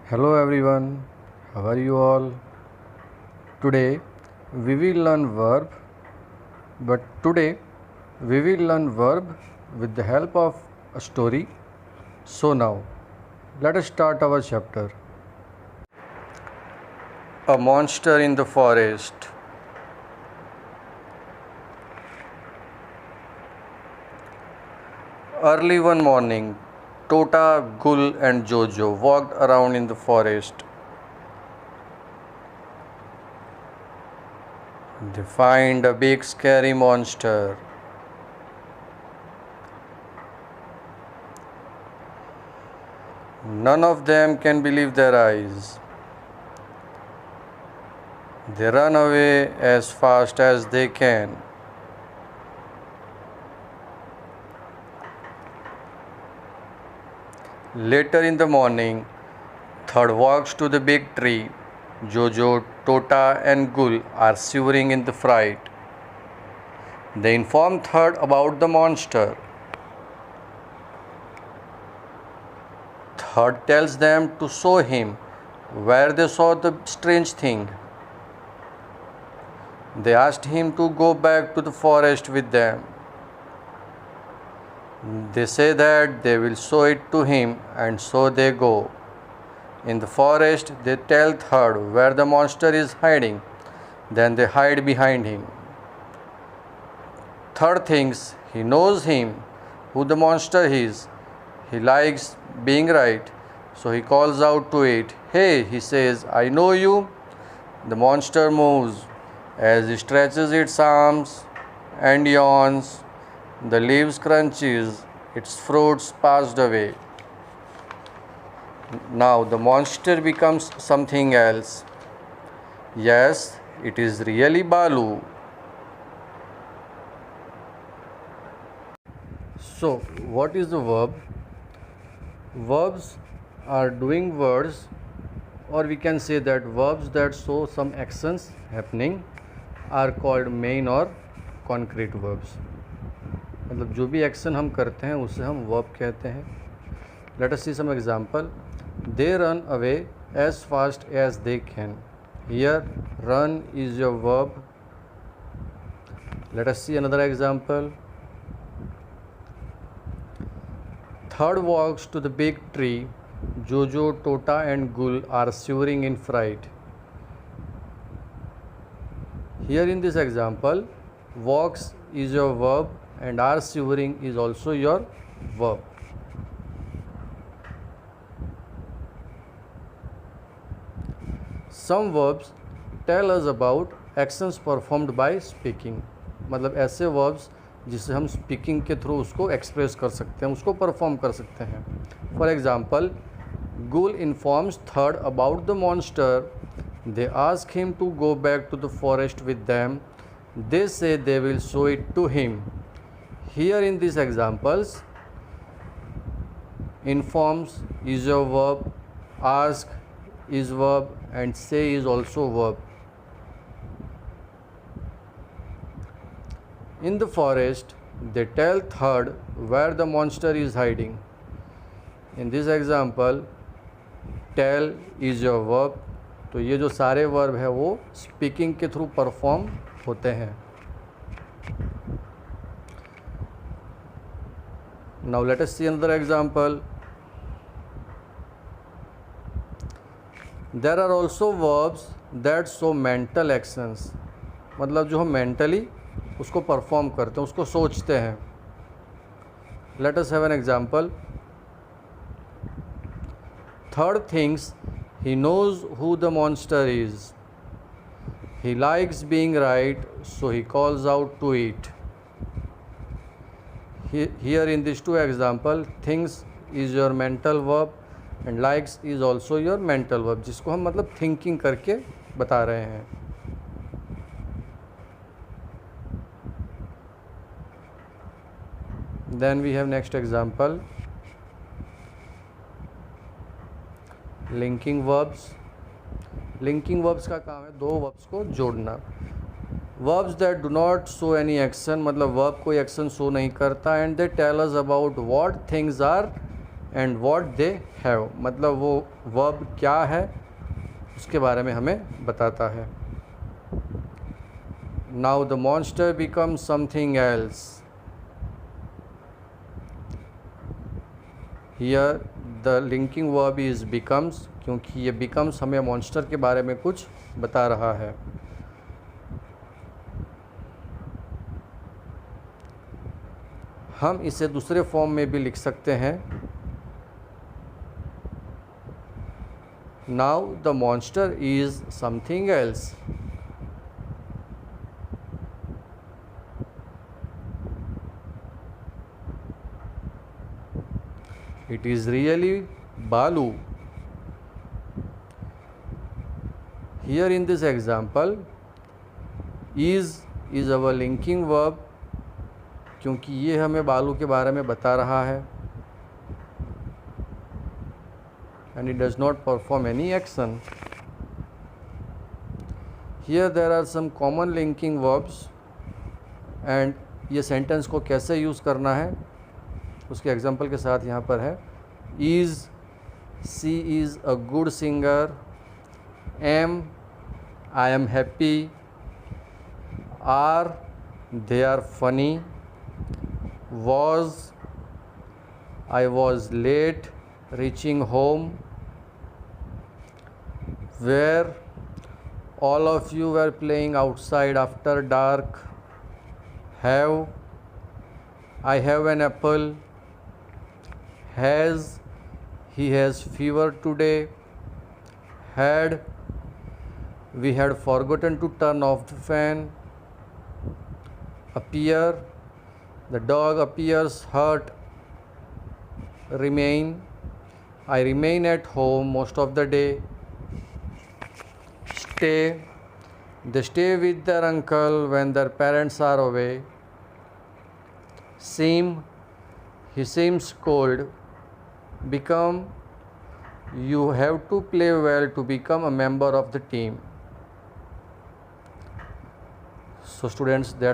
Hello everyone, how are you all? Today we will learn verb, but today we will learn verb with the help of a story. So now let us start our chapter. A monster in the forest. Early one morning, Tota, Gul, and Jojo walked around in the forest. They find a big scary monster. None of them can believe their eyes. They run away as fast as they can. Later in the morning, Third walks to the big tree. Jojo, Tota, and Gul are shivering in the fright. They inform Third about the monster. Third tells them to show him where they saw the strange thing. They asked him to go back to the forest with them. They say that they will show it to him, and so they go. In the forest, they tell Third where the monster is hiding. Then they hide behind him. Third thinks he knows him, who the monster is. He likes being right, so he calls out to it. Hey, he says, I know you. The monster moves as it stretches its arms and yawns. The leaves crunches, its fruits passed away. Now the monster becomes something else. Yes, it is really Balu. So, what is the verb? Verbs are doing words, or we can say that verbs that show some actions happening are called main or concrete verbs. मतलब जो भी action हम करते हैं उसे हम verb कहते हैं. Let us see some example. They run away as fast as they can. Here, run is your verb. Let us see another example. Third walks to the big tree. Jojo, Tota, and Gul are shivering in fright. Here in this example, walks is your verb and are shivering is also your verb. Some verbs tell us about actions performed by speaking. मतलब ऐसे verbs जिसे हम speaking के through उसको express कर सकते हैं, उसको परफॉर्म कर सकते हैं. For example, Gul informs Third about the monster. They ask him to go back to the forest with them. They say they will show it to him. Here in these examples, informs is your verb, ask is verb, and say is also verb. In the forest, they tell Third where the monster is hiding. In this example, tell is your verb. तो ये जो सारे verb है वो speaking के through perform होते हैं. Now let us see another example. There are also verbs that show mental actions. मतलब जो हम मेंटली उसको परफॉर्म करते हैं, उसको सोचते हैं. Let us have an example. Third thinks he knows who the monster is. He likes being right, so he calls out to it. Here in these two examples, thinks is your mental verb and likes is also your mental verb, जिसको हम मतलब thinking करके बता रहे हैं. Then we have next example. Linking verbs. Linking verbs का काम है दो वर्ब्स को जोड़ना. Verbs that do not show any action, मतलब वर्ब कोई एक्शन शो नहीं करता, and they tell us about what things are and what they have, मतलब वो वर्ब क्या है उसके बारे में हमें बताता है. Now the monster becomes something else. Here the linking verb is becomes, क्योंकि ये बिकम्स हमें मॉन्स्टर के बारे में कुछ बता रहा है. हम इसे दूसरे फॉर्म में भी लिख सकते हैं. Now the monster is something else. It is really Balu. Here in this example, is our linking verb, क्योंकि ये हमें बालू के बारे में बता रहा है. And it does not perform any action. Here there are some common linking verbs, and ये सेंटेंस को कैसे यूज़ करना है उसके एग्जाम्पल के साथ यहाँ पर है. Is, she is a good singer. Am, I am happy. Are, they are funny. was, I was late reaching home. Where, all of you were playing outside after dark. Have, I have an apple. Has, he has fever today. Had, we had forgotten to turn off the fan. Appear, the dog appears hurt. Remain, I remain at home most of the day. Stay, they stay with their uncle when their parents are away. Seem, he seems cold. Become, you have to play well to become a member of the team. So students, that's